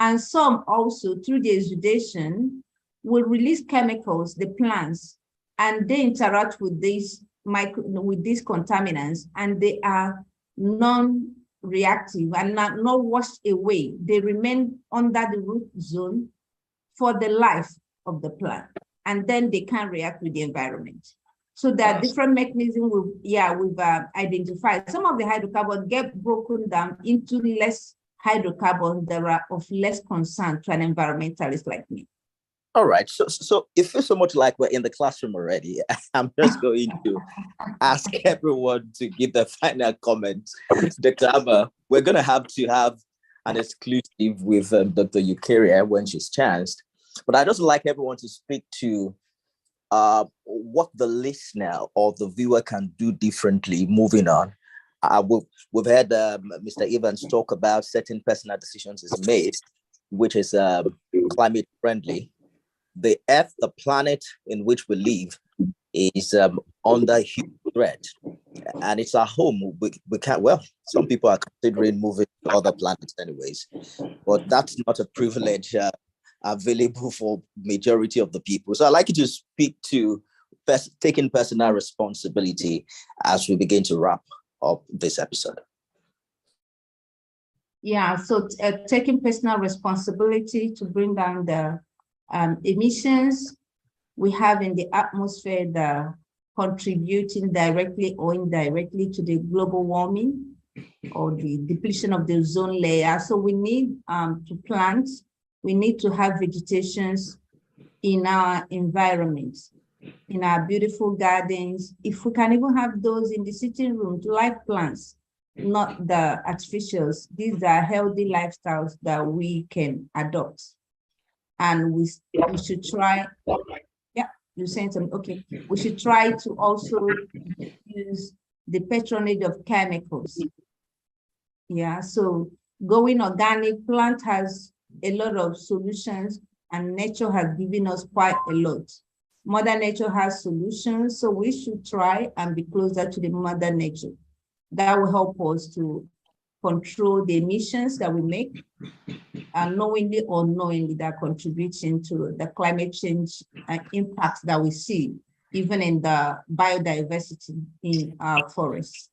And some also, through the exudation, will release chemicals, the plants, and they interact with these contaminants, and they are non-reactive and not washed away. They remain under the root zone for the life of the plant, and then they can react with the environment. So there are different mechanisms we've identified. Some of the hydrocarbons get broken down into less hydrocarbons that are of less concern to an environmentalist like me. All right. So it feels so much like we're in the classroom already. I'm just going to ask everyone to give their final comments. Dr. Amma, we're going to have an exclusive with Dr. Eucharia when she's chanced. But I'd just like everyone to speak to what the listener or the viewer can do differently moving on. We've heard Mr. Evans talk about certain personal decisions is made, which is climate friendly. The Earth, the planet in which we live, is under huge threat, and it's our home. We can't. Well, some people are considering moving to other planets, anyways, but that's not a privilege available for majority of the people. So I'd like you to speak to taking personal responsibility as we begin to wrap up this episode. Yeah. So taking personal responsibility to bring down the emissions we have in the atmosphere that are contributing directly or indirectly to the global warming or the depletion of the ozone layer. So we need to plant, we need to have vegetations in our environments, in our beautiful gardens. If we can even have those in the sitting room, live plants, not the artificials. These are healthy lifestyles that we can adopt. And we should try, yeah, you're saying something, okay. We should try to also use the patronage of chemicals. Yeah, so going organic, plant has a lot of solutions and nature has given us quite a lot. Mother Nature has solutions, so we should try and be closer to the Mother Nature. That will help us to control the emissions that we make, and knowingly or unknowingly that contributing to the climate change impacts that we see, even in the biodiversity in our forests.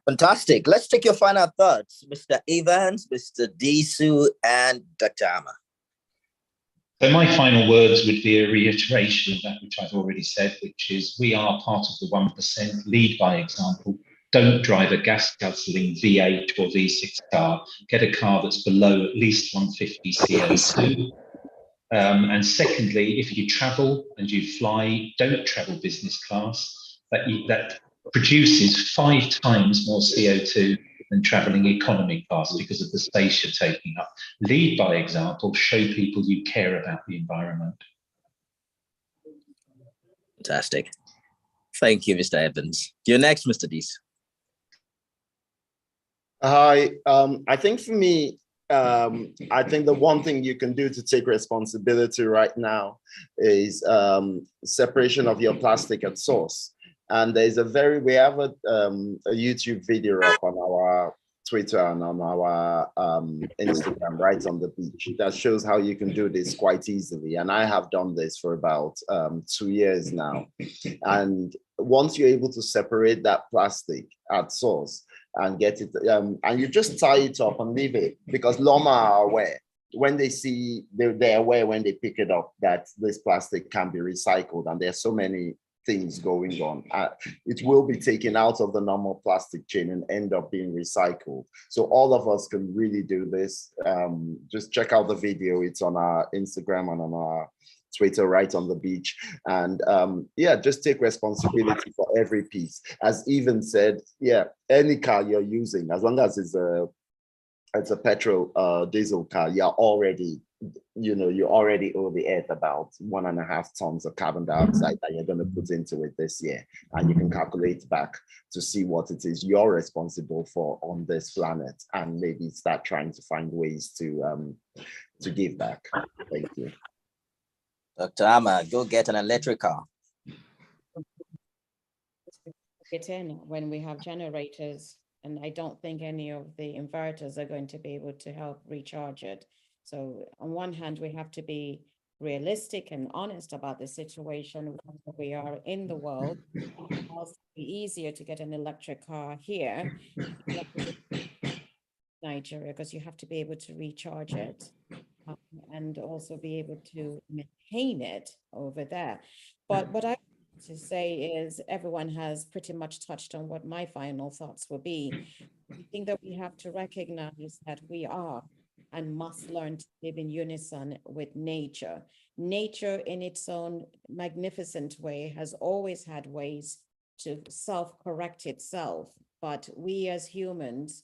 Fantastic. Let's take your final thoughts, Mr. Evans, Mr. Disu, and Dr. Amma. So my final words would be a reiteration of that which I've already said, which is we are part of the 1%, lead by example. Don't drive a gas guzzling V8 or V6 car. Get a car that's below at least 150 CO2. And secondly, if you travel and you fly, don't travel business class. That produces 5 times more CO2 than traveling economy class because of the space you're taking up. Lead by example, show people you care about the environment. Fantastic. Thank you, Mr. Evans. You're next, Mr. Disu. Hi, I think for me, I think the one thing you can do to take responsibility right now is separation of your plastic at source. And we have a YouTube video up on our Twitter and on our Instagram, right on the beach, that shows how you can do this quite easily. And I have done this for about 2 years now. And once you're able to separate that plastic at source, and get it, and you just tie it up and leave it, because Loma are aware. When they see, they're aware when they pick it up that this plastic can be recycled, and there's so many things going on. It will be taken out of the normal plastic chain and end up being recycled. So all of us can really do this. Just check out the video. It's on our Instagram and on our Twitter, right on the beach. And yeah, just take responsibility for every piece. As Even said, yeah, any car you're using, as long as it's a petrol diesel car, you already owe the earth about 1.5 tons of carbon dioxide that you're going to put into it this year. And you can calculate back to see what it is you're responsible for on this planet, and maybe start trying to find ways to give back. Thank you. Dr. Amma, go get an electric car. Get in when we have generators, and I don't think any of the inverters are going to be able to help recharge it. So on one hand, we have to be realistic and honest about the situation where we are in the world. It's also easier to get an electric car here Nigeria, because you have to be able to recharge it and also be able to maintain it over there. But what I want to say is everyone has pretty much touched on what my final thoughts will be. I think that we have to recognize that we are and must learn to live in unison with nature. Nature in its own magnificent way has always had ways to self-correct itself, but we as humans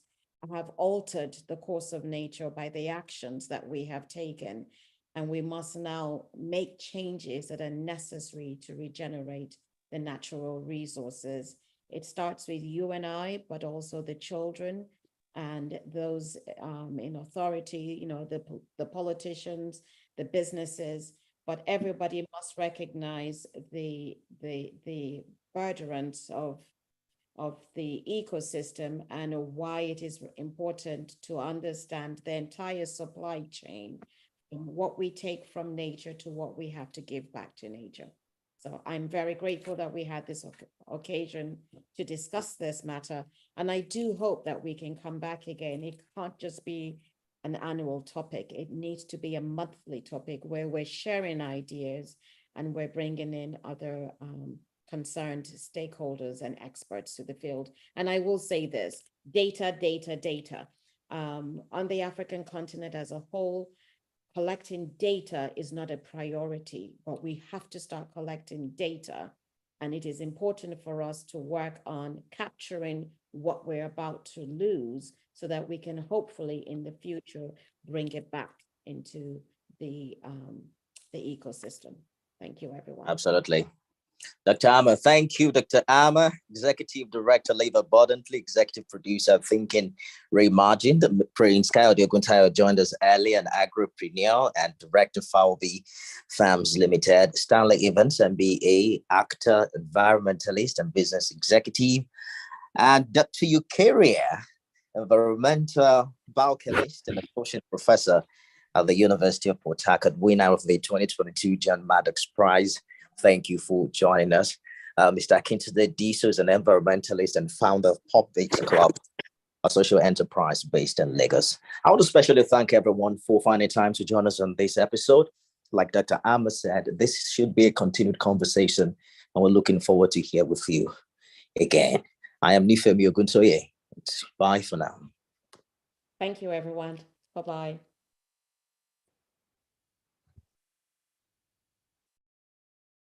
have altered the course of nature by the actions that we have taken. And we must now make changes that are necessary to regenerate the natural resources. It starts with you and I, but also the children and those in authority, you know, the politicians, the businesses, but everybody must recognize the furtherance of the ecosystem and why it is important to understand the entire supply chain from what we take from nature to what we have to give back to nature. So I'm very grateful that we had this occasion to discuss this matter. And I do hope that we can come back again. It can't just be an annual topic. It needs to be a monthly topic where we're sharing ideas and we're bringing in other concerned stakeholders and experts to the field. And I will say this, data. On the African continent as a whole, collecting data is not a priority, but we have to start collecting data. And it is important for us to work on capturing what we're about to lose so that we can hopefully in the future bring it back into the ecosystem. Thank you, everyone. Absolutely. Dr. Amma, thank you, Dr. Amma, Executive Director, Live Abundantly, Executive Producer, Thinking Reimagined. Prince Kayode Oguntayo joined us earlier, an agripreneur and Director, Falvi Farms Limited. Stanley Evans, MBA, actor, environmentalist, and business executive. And Dr. Eucharia, environmental biochemist and associate professor at the University of Port Harcourt, winner of the 2022 John Maddox Prize. Thank you for joining us. Mr. Akintunde Disu is an environmentalist and founder of Pop Beach Club, a social enterprise based in Lagos. I want to especially thank everyone for finding time to join us on this episode. Like Dr. Amma said, this should be a continued conversation, and we're looking forward to hear with you again. I am Nifemi Oguntoye. Bye for now. Thank you, everyone. Bye-bye.